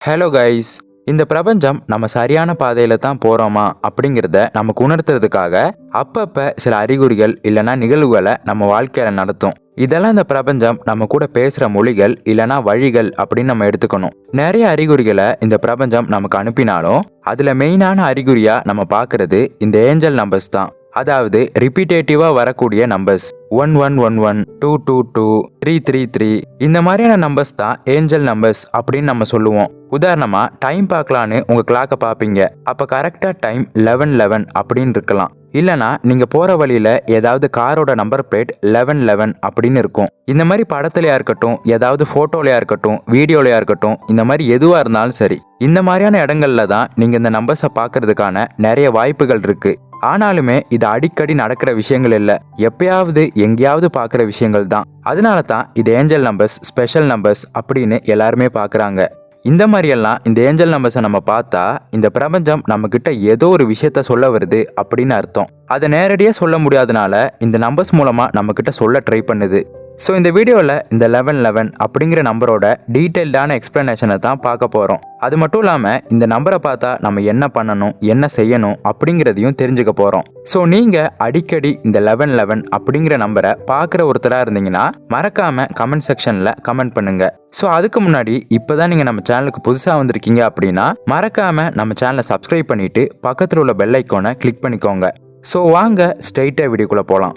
Hello guys. இந்த பிரபஞ்சம் நம்ம சரியான பாதையில தான் போறோமா அப்படிங்கிறத நமக்கு உணர்த்துறதுக்காக அப்பப்ப சில அறிகுறிகள் இல்லைன்னா நிகழ்வுகளை நம்ம வாழ்க்கையில நடத்தும். இதெல்லாம் இந்த பிரபஞ்சம் நம்ம கூட பேசுற மொழிகள் இல்லைன்னா வழிகள் அப்படின்னு நம்ம எடுத்துக்கணும். நிறைய அறிகுறிகளை இந்த பிரபஞ்சம் நமக்கு அனுப்பினாலும் அதுல மெயினான அறிகுறியா நம்ம பார்க்கறது இந்த ஏஞ்சல் நம்பர்ஸ் தான். அதாவது ரிப்பீட்டேட்டிவா வரக்கூடிய நம்பர்ஸ் 1111, 222, 333 இந்த மாதிரியான நம்பர்ஸ் தான் ஏஞ்சல் நம்பர்ஸ் அப்படின்னு நம்ம சொல்லுவோம். உதாரணமா டைம் பார்க்கலான்னு உங்க கிளாக்கை பார்ப்பீங்க. அப்ப கரெக்டா டைம் 11:11 அப்படின்னு இருக்கலாம். இல்லனா நீங்க போற வழியில ஏதாவது காரோட நம்பர் பிளேட் 1111 அப்படின்னு இருக்கும். இந்த மாதிரி படத்துலயா இருக்கட்டும், ஏதாவது போட்டோலயா இருக்கட்டும், வீடியோலயா இருக்கட்டும், இந்த மாதிரி எதுவா இருந்தாலும் சரி, இந்த மாதிரியான இடங்கள்ல தான் நீங்க இந்த நம்பர்ஸை பார்க்கறதுக்கான நிறைய வாய்ப்புகள் இருக்கு. ஆனாலுமே இது அடிக்கடி நடக்கிற விஷயங்கள் இல்ல, எப்பயாவது எங்கேயாவது பார்க்குற விஷயங்கள் தான். அதனால தான் இது ஏஞ்சல் நம்பர்ஸ், ஸ்பெஷல் நம்பர்ஸ் அப்படின்னு எல்லாருமே பார்க்குறாங்க. இந்த மாதிரியெல்லாம் இந்த ஏஞ்சல் நம்பர்ஸை நம்ம பார்த்தா இந்த பிரபஞ்சம் நம்ம கிட்ட ஏதோ ஒரு விஷயத்த சொல்ல வருது அப்படின்னு அர்த்தம். அதை நேரடியாக சொல்ல முடியாதனால இந்த நம்பர்ஸ் மூலமா நம்ம கிட்ட சொல்ல ட்ரை பண்ணுது. ஸோ இந்த வீடியோவில் இந்த 1111 அப்படிங்கிற நம்பரோட டீட்டெயில்டான எக்ஸ்பிளனேஷனை தான் பார்க்க போகிறோம். அது மட்டும் இல்லாமல் இந்த நம்பரை பார்த்தா நம்ம என்ன பண்ணணும், என்ன செய்யணும் அப்படிங்கிறதையும் தெரிஞ்சுக்க போகிறோம். ஸோ நீங்கள் அடிக்கடி இந்த 1111 அப்படிங்கிற நம்பரை பார்க்குற ஒருத்தராக இருந்தீங்கன்னா மறக்காமல் கமெண்ட் செக்ஷனில் கமெண்ட் பண்ணுங்கள். ஸோ அதுக்கு முன்னாடி இப்போ தான் நீங்கள் நம்ம சேனலுக்கு புதுசாக வந்திருக்கீங்க அப்படின்னா மறக்காமல் நம்ம சேனலை சப்ஸ்கிரைப் பண்ணிவிட்டு பக்கத்தில் உள்ள பெல் ஐக்கானை கிளிக் பண்ணிக்கோங்க. ஸோ வாங்க ஸ்ட்ரெயிட்டாக வீடியோக்குள்ளே போகலாம்.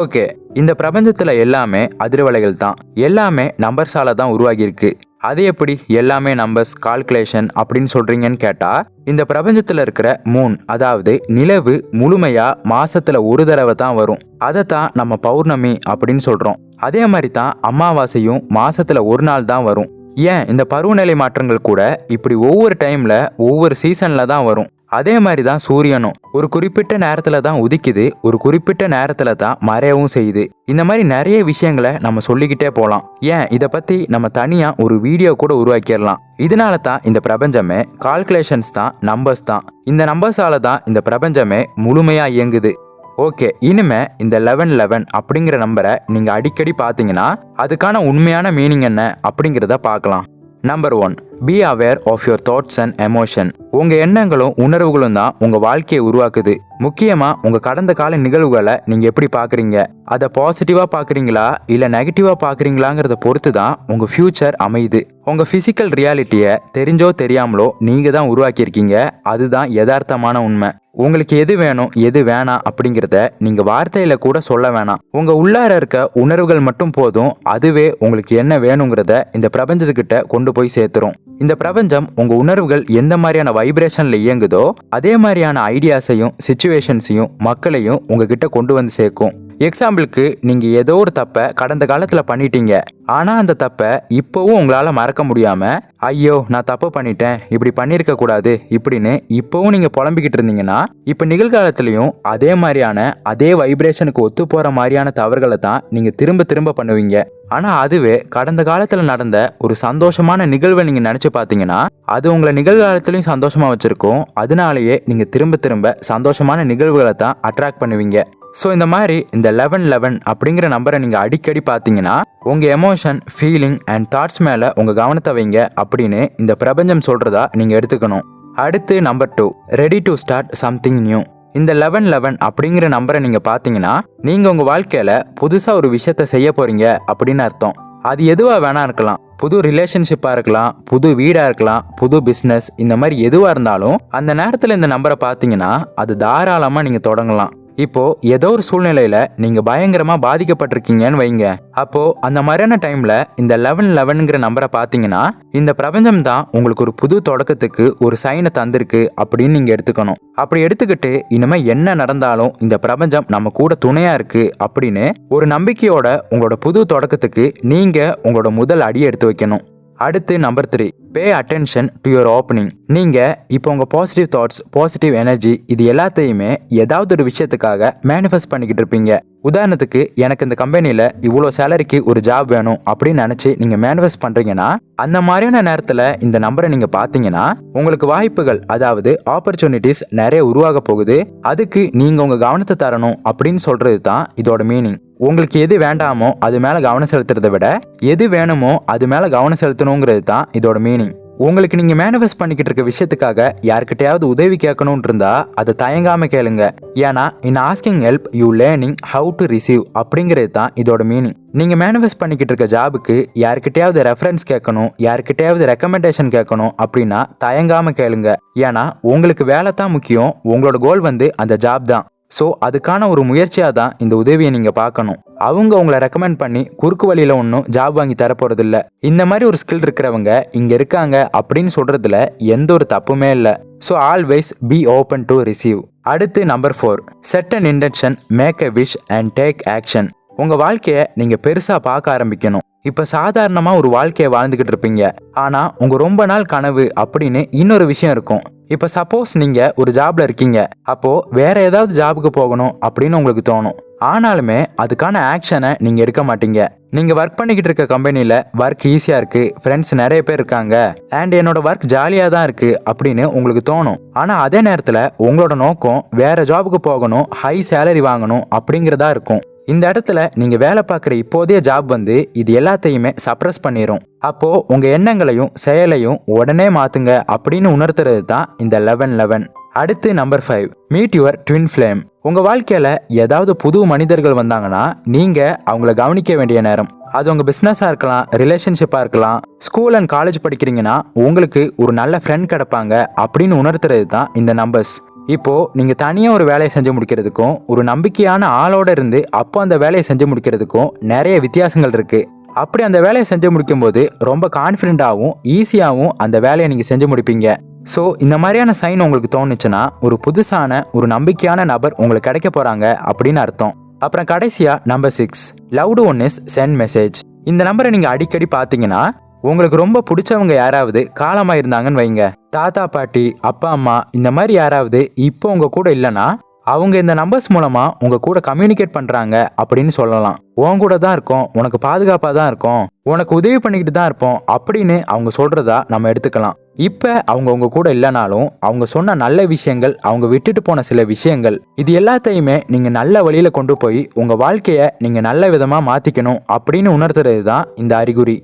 ஓகே, இந்த பிரபஞ்சத்தில் எல்லாமே அதிர்வலைகள் தான். எல்லாமே நம்பர்ஸால தான் உருவாகியிருக்கு. அது எப்படி எல்லாமே நம்பர்ஸ், கால்குலேஷன் அப்படின்னு சொல்றீங்கன்னு கேட்டா, இந்த பிரபஞ்சத்தில் இருக்கிற மூன் அதாவது நிலவு முழுமையா மாசத்துல ஒரு தடவை தான் வரும். அதை தான் நம்ம பௌர்ணமி அப்படின்னு சொல்றோம். அதே மாதிரி தான் அமாவாசையும் மாசத்துல ஒரு நாள் தான் வரும். ஏன் இந்த பருவநிலை மாற்றங்கள் கூட இப்படி ஒவ்வொரு டைம்ல ஒவ்வொரு சீசன்ல தான் வரும். அதே மாதிரி தான் சூரியனும் ஒரு குறிப்பிட்ட நேரத்துல தான் உதிக்குது, ஒரு குறிப்பிட்ட நேரத்துல தான் மறையவும் செய்யுது. இந்த மாதிரி நிறைய விஷயங்களை நம்ம சொல்லிக்கிட்டே போகலாம். ஏன் இதை பத்தி நம்ம தனியா ஒரு வீடியோ கூட உருவாக்கிடலாம். இதனால தான் இந்த பிரபஞ்சமே கால்குலேஷன்ஸ் தான், நம்பர்ஸ் தான். இந்த நம்பர்ஸால தான் இந்த பிரபஞ்சமே முழுமையா இயங்குது. ஓகே, இனிமே இந்த 1111 அப்படிங்கிற நம்பரை நீங்க அடிக்கடி பார்த்தீங்கன்னா அதுக்கான உண்மையான மீனிங் என்ன அப்படிங்கிறத பார்க்கலாம். Number 1, be aware of your thoughts and emotion. உங்க எண்ணங்களும் உணர்வுகளும் தான் உங்க வாழ்க்கையை உருவாக்குது. முக்கியமா உங்க கடந்த கால நிகழ்வுகளை நீங்க எப்படி பாக்குறீங்க, அதை பாசிட்டிவா பாக்குறீங்களா இல்ல நெகட்டிவா பாக்குறீங்களாங்கிறத பொறுத்து தான் உங்க ஃபியூச்சர் அமையுது. உங்க பிசிக்கல் ரியாலிட்டியை தெரிஞ்சோ தெரியாமலோ நீங்க தான் உருவாக்கியிருக்கீங்க. அதுதான் யதார்த்தமான உண்மை. உங்களுக்கு எது வேணும் எது வேணாம் அப்படிங்கிறத நீங்க வார்த்தையில கூட சொல்ல வேணாம். உங்க உள்ளார இருக்க உணர்வுகள் மட்டும் போதும். அதுவே உங்களுக்கு என்ன வேணுங்கிறத இந்த பிரபஞ்சத்துக்கிட்ட கொண்டு போய் சேர்த்துரும். இந்த பிரபஞ்சம் உங்க உணர்வுகள் எந்த மாதிரியான வைப்ரேஷன்ல இயங்குதோ அதே மாதிரியான ஐடியாஸையும் சிச்சுவேஷன்ஸையும் மக்களையும் உங்ககிட்ட கொண்டு வந்து சேர்க்கும். எக்ஸாம்பிளுக்கு நீங்க ஏதோ ஒரு தப்பை கடந்த காலத்துல பண்ணிட்டீங்க. ஆனா அந்த தப்பை இப்பவும் உங்களால மறக்க முடியாம, ஐயோ நான் தப்பு பண்ணிட்டேன், இப்படி பண்ணிருக்க கூடாது இப்படின்னு இப்பவும் நீங்க புலம்பிக்கிட்டு இருந்தீங்கன்னா இப்ப நிகழ்காலத்திலையும் அதே மாதிரியான அதே வைப்ரேஷனுக்கு ஒத்து போற மாதிரியான தவறுகளை தான் நீங்க திரும்ப திரும்ப பண்ணுவீங்க. ஆனா அதுவே கடந்த காலத்துல நடந்த ஒரு சந்தோஷமான நிகழ்வை நீங்க நினைச்சு பாத்தீங்கன்னா அது உங்களை நிகழ்காலத்திலையும் சந்தோஷமா வச்சிருக்கும். அதனாலேயே நீங்க திரும்ப திரும்ப சந்தோஷமான நிகழ்வுகளை தான் அட்ராக்ட் பண்ணுவீங்க. ஸோ இந்த மாதிரி இந்த 1111 அப்படிங்கிற நம்பரை நீங்கள் அடிக்கடி பார்த்தீங்கன்னா உங்கள் எமோஷன், ஃபீலிங் அண்ட் தாட்ஸ் மேலே உங்கள் கவனத்தை வைங்க அப்படின்னு இந்த பிரபஞ்சம் சொல்கிறதா நீங்கள் எடுத்துக்கணும். அடுத்து number 2, ready to start something new. இந்த 1111 அப்படிங்கிற நம்பரை நீங்கள் பார்த்தீங்கன்னா நீங்கள் உங்கள் வாழ்க்கையில் புதுசாக ஒரு விஷயத்த செய்ய போகிறீங்க அப்படின்னு அர்த்தம். அது எதுவாக வேணா இருக்கலாம். புது ரிலேஷன்ஷிப்பாக இருக்கலாம், புது வீடாக இருக்கலாம், புது பிஸ்னஸ், இந்த மாதிரி எதுவாக இருந்தாலும் அந்த நேரத்தில் இந்த நம்பரை பார்த்தீங்கன்னா அது தாராளமாக நீங்கள் தொடங்கலாம். இப்போ ஏதோ ஒரு சூழ்நிலையில நீங்க பயங்கரமா பாதிக்கப்பட்டிருக்கீங்கன்னு வைங்க. அப்போ அந்த மாதிரியான டைம்ல இந்த 1111ங்கிற நம்பரை பார்த்தீங்கன்னா இந்த பிரபஞ்சம் தான் உங்களுக்கு ஒரு புது தொடக்கத்துக்கு ஒரு சைனை தந்திருக்கு அப்படின்னு நீங்க எடுத்துக்கணும். அப்படி எடுத்துக்கிட்டு இனிமே என்ன நடந்தாலும் இந்த பிரபஞ்சம் நம்ம கூட துணையா இருக்கு அப்படின்னு ஒரு நம்பிக்கையோட உங்களோட புது தொடக்கத்துக்கு நீங்க உங்களோட முதல் அடியை எடுத்து வைக்கணும். அடுத்து number 3, pay attention to your opening. நீங்க இப்போ உங்க பாசிட்டிவ் தாட்ஸ், பாசிட்டிவ் எனர்ஜி இது எல்லாத்தையுமே ஏதாவது ஒரு விஷயத்துக்காக மேனிஃபெஸ்ட் பண்ணிக்கிட்டு இருப்பீங்க. உதாரணத்துக்கு எனக்கு இந்த கம்பெனியில் இவ்வளோ சேலரிக்கு ஒரு ஜாப் வேணும் அப்படின்னு நினச்சி நீங்கள் மேனிஃபெஸ்ட் பண்ணுறீங்கன்னா அந்த மாதிரியான நேரத்தில் இந்த நம்பரை நீங்கள் பார்த்தீங்கன்னா உங்களுக்கு வாய்ப்புகள் அதாவது ஆப்பர்ச்சுனிட்டிஸ் நிறைய உருவாக போகுது. அதுக்கு நீங்கள் உங்கள் கவனத்தை தரணும் அப்படின்னு சொல்கிறது தான் இதோட மீனிங். உங்களுக்கு எது வேண்டாமோ அது மேலே கவனம் செலுத்துறதை விட எது வேணுமோ அது மேலே கவனம் செலுத்தணுங்கிறது தான் இதோட மீனிங். உங்களுக்கு நீங்க மேனிஃபெஸ்ட் பண்ணிக்கிட்டு இருக்க விஷயத்துக்காக யார்கிட்டயாவது உதவி கேட்கணும்னு இருந்தா அதை தயங்காம கேளுங்க. ஏன்னா in asking help you learning how to receive அப்படிங்கிறது தான் இதோட மீனிங். நீங்க மேனிஃபெஸ்ட் பண்ணிக்கிட்டு இருக்க ஜாபுக்கு யார்கிட்டயாவது ரெஃபரன்ஸ் கேட்கணும், யார்கிட்டயாவது ரெக்கமெண்டேஷன் கேட்கணும் அப்படின்னா தயங்காம கேளுங்க. ஏன்னா உங்களுக்கு வேலை தான் முக்கியம், உங்களோட கோல் அந்த ஜாப் தான். ஸோ அதுக்கான ஒரு முயற்சியாக தான் இந்த உதவியை நீங்கள் பார்க்கணும். அவங்க உங்களை ரெக்கமெண்ட் பண்ணி குறுக்கு வழியில் ஒன்றும் ஜாப் வாங்கி தரப்போகிறதில்ல. இந்த மாதிரி ஒரு ஸ்கில் இருக்கிறவங்க இங்கே இருக்காங்க அப்படின்னு சொல்கிறதுல எந்த ஒரு தப்புமே இல்லை. So always be open to receive. அடுத்து number 4, set an intention, make a wish and take action. உங்கள் வாழ்க்கையை நீங்கள் பெருசாக பார்க்க ஆரம்பிக்கணும். இப்போ சாதாரணமாக ஒரு வாழ்க்கையை வாழ்ந்துக்கிட்டு இருப்பீங்க, ஆனால் உங்கள் ரொம்ப நாள் கனவு அப்படின்னு இன்னொரு விஷயம் இருக்கும். இப்போ சப்போஸ் நீங்கள் ஒரு ஜாப்ல இருக்கீங்க, அப்போது வேற ஏதாவது ஜாபுக்கு போகணும் அப்படின்னு உங்களுக்கு தோணும். ஆனாலுமே அதுக்கான ஆக்ஷனை நீங்கள் எடுக்க மாட்டீங்க. நீங்கள் ஒர்க் பண்ணிக்கிட்டு இருக்க கம்பெனியில் ஒர்க் ஈஸியாக இருக்குது, ஃப்ரெண்ட்ஸ் நிறைய பேர் இருக்காங்க, அண்ட் என்னோட ஒர்க் ஜாலியாக தான் இருக்குது அப்படின்னு உங்களுக்கு தோணும். ஆனால் அதே நேரத்தில் உங்களோட நோக்கம் வேற ஜாபுக்கு போகணும், ஹை சேலரி வாங்கணும் அப்படிங்கிறதா இருக்கும். இந்த இடத்துல நீங்க வேலை பார்க்குற இப்போதைய ஜாப் இது எல்லாத்தையுமே சப்ரஸ் பண்ணிடும். அப்போ உங்க எண்ணங்களையும் செயலையும் உடனே மாத்துங்க அப்படின்னு உணர்த்துறது தான் இந்த 11-11. அடுத்து number 5, meet your twin flame. உங்க வாழ்க்கையில ஏதாவது புது மனிதர்கள் வந்தாங்கன்னா நீங்க அவங்கள கவனிக்க வேண்டிய நேரம். அது உங்க பிசினஸா இருக்கலாம், ரிலேஷன்ஷிப்பா இருக்கலாம். ஸ்கூல் அண்ட் காலேஜ் படிக்கிறீங்கன்னா உங்களுக்கு ஒரு நல்ல ஃப்ரெண்ட் கிடைப்பாங்க அப்படின்னு உணர்த்துறது தான் இந்த நம்பர்ஸ். இப்போ நீங்க தனியா ஒரு வேலையை செஞ்சு முடிக்கிறதுக்கும் ஒரு நம்பிக்கையான ஆளோட இருந்து அப்போ அந்த வேலையை செஞ்சு முடிக்கிறதுக்கும் நிறைய வித்தியாசங்கள் இருக்கு. அப்படி அந்த வேலையை செஞ்சு முடிக்கும் போது ரொம்ப கான்ஃபிடென்ட்டாகவும் ஈஸியாகவும் அந்த வேலையை நீங்க செஞ்சு முடிப்பீங்க. ஸோ இந்த மாதிரியான சைன் உங்களுக்கு தோணுச்சுன்னா ஒரு புதுசான ஒரு நம்பிக்கையான நபர் உங்களுக்கு கிடைக்க போறாங்க அப்படின்னு அர்த்தம். அப்புறம் கடைசியா number 6, loved one is sent message. இந்த நம்பரை நீங்க அடிக்கடி பார்த்தீங்கன்னா உங்களுக்கு ரொம்ப பிடிச்சவங்க யாராவது காலமாக இருந்தாங்கன்னு வைங்க, தாத்தா பாட்டி அப்பா அம்மா இந்த மாதிரி யாராவது இப்போ உங்க கூட இல்லைன்னா அவங்க இந்த நம்பர்ஸ் மூலமா உங்க கூட கம்யூனிகேட் பண்றாங்க அப்படின்னு சொல்லலாம். உன் கூட தான் இருக்கோம், உனக்கு பாதுகாப்பாக தான் இருக்கோம், உனக்கு உதவி பண்ணிக்கிட்டு தான் இருப்போம் அப்படின்னு அவங்க சொல்றதா நம்ம எடுத்துக்கலாம். இப்போ அவங்க உங்க கூட இல்லைனாலும் அவங்க சொன்ன நல்ல விஷயங்கள், அவங்க விட்டுட்டு போன சில விஷயங்கள், இது எல்லாத்தையுமே நீங்க நல்ல வழியில கொண்டு போய் உங்க வாழ்க்கையை நீங்க நல்ல விதமா மாத்திக்கணும் அப்படின்னு உணர்த்துறது தான் இந்த அறிகுறி.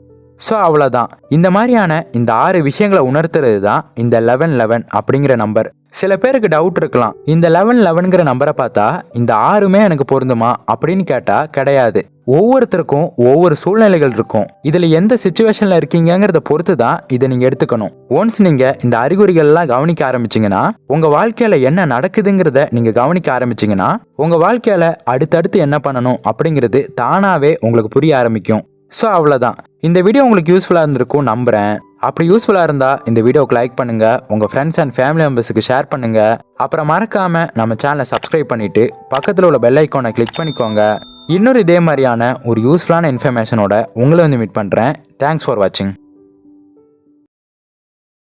ஸோ அவ்வளோதான். இந்த மாதிரியான இந்த 6 விஷயங்களை உணர்த்துறது தான் இந்த 11-11 அப்படிங்கிற நம்பர். சில பேருக்கு டவுட் இருக்கலாம், இந்த 11-11ங்கிற நம்பரை பார்த்தா இந்த 6மே எனக்கு பொருந்துமா அப்படின்னு கேட்டால் கிடையாது. ஒவ்வொருத்தருக்கும் ஒவ்வொரு சூழ்நிலைகள் இருக்கும். இதில் எந்த சுச்சுவேஷனில் இருக்கீங்கிறத பொறுத்து தான் இதை நீங்கள் எடுத்துக்கணும். ஒன்ஸ் நீங்கள் இந்த அறிகுறிகள்லாம் கவனிக்க ஆரம்பிச்சிங்கன்னா, உங்கள் வாழ்க்கையில் என்ன நடக்குதுங்கிறத நீங்கள் கவனிக்க ஆரம்பிச்சிங்கன்னா, உங்கள் வாழ்க்கையில் அடுத்தடுத்து என்ன பண்ணணும் அப்படிங்கிறது தானாகவே உங்களுக்கு புரிய ஆரம்பிக்கும். ஸோ அவ்வளோதான். இந்த வீடியோ உங்களுக்கு யூஸ்ஃபுல்லாக இருந்திருக்கும் நம்புகிறேன். அப்படி யூஸ்ஃபுல்லாக இருந்தால் இந்த வீடியோக்கு லைக் பண்ணுங்கள், உங்கள் ஃப்ரெண்ட்ஸ் அண்ட் ஃபேமிலி மெம்பர்ஸுக்கு ஷேர் பண்ணுங்கள். அப்புறம் மறக்காமல் நம்ம சேனலை சப்ஸ்கிரைப் பண்ணிவிட்டு பக்கத்தில் உள்ள பெல் ஐக்கானை கிளிக் பண்ணிக்கோங்க. இன்னொரு இதே மாதிரியான ஒரு யூஸ்ஃபுல்லான இன்ஃபர்மேஷனோட உங்களை மீட் பண்ணுறேன். தேங்க்ஸ் ஃபார் வாட்சிங்.